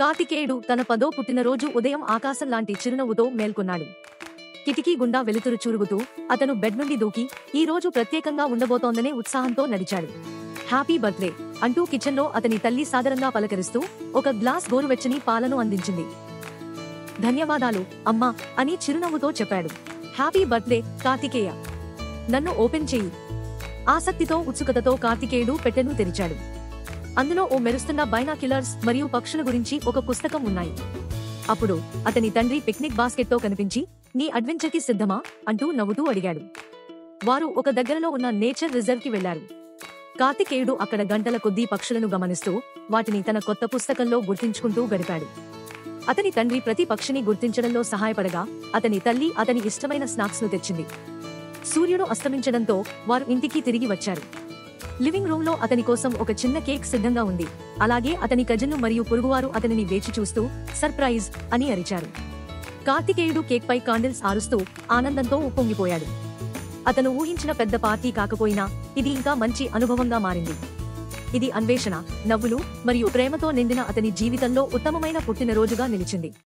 కార్తికేయుడు తన 10వ పుట్టినరోజు ఉదయం ఆకాశం లాంటి చిరునవ్వుతో మేల్కొన్నాడు. కిటికీ గుండా వెలుతురు చూరుగుతూ అతను బెడ్ నుండి దూకి ఈ రోజు ప్రత్యేకంగా ఉండబోతోందనే ఉత్సాహంతో నడిచాడు. హ్యాపీ బర్త్డే అంటూ కిచెన్లో అతని తల్లి సాదరంగా పలకరిస్తూ ఒక గ్లాస్ గోరువెచ్చని పాలను అందించింది. ధన్యవాదాలు అమ్మా అని చిరునవ్వుతో చెప్పాడు. హ్యాపీ బర్త్డే కార్తికేయ, నన్ను ఓపెన్ చెయ్యి. ఆసక్తితో ఉత్సుకతతో కార్తికేయుడు పెట్టెను తెరిచాడు. అందులో ఓ మెరుస్తున్న బైనాక్యులర్స్ మరియు పక్షుల గురించి ఒక పుస్తకం ఉన్నాయి. అప్పుడు అతని తండ్రి పిక్నిక్ బాస్కెట్తో కనిపించి, నీ అడ్వెంచర్కి సిద్ధమా అంటూ నవ్వుతూ అడిగాడు. వారు ఒక దగ్గరలో ఉన్న నేచర్ రిజర్వ్ కి వెళ్లారు. కార్తికేయుడు అక్కడ గంటల కొద్దీ పక్షులను గమనిస్తూ వాటిని తన కొత్త పుస్తకంలో గుర్తించుకుంటూ గడిపాడు. అతని తండ్రి ప్రతి పక్షిని గుర్తించడంలో సహాయపడగా అతని తల్లి అతని ఇష్టమైన స్నాక్స్ ను తెచ్చింది. సూర్యుడు అస్తమించడంతో వారు ఇంటికి తిరిగి వచ్చారు. లివింగ్ రూమ్ లో అతని కోసం ఒక చిన్న కేక్ సిద్ధంగా ఉంది. అలాగే అతని కజిన్లు మరియు పొరుగువారు అతనిని వేచి చూస్తూ సర్ప్రైజ్ అని అరిచారు. కార్తికేయుడు కేక్ పై కాండిల్స్ ఆరుస్తూ ఆనందంతో ఉప్పొంగిపోయాడు. అతను ఊహించిన పెద్ద పార్టీ కాకపోయినా ఇది ఇంకా మంచి అనుభవంగా మారింది. ఇది అన్వేషణ, నవ్వులు మరియు ప్రేమతో నిండిన అతని జీవితంలో ఉత్తమమైన పుట్టినరోజుగా నిలిచింది.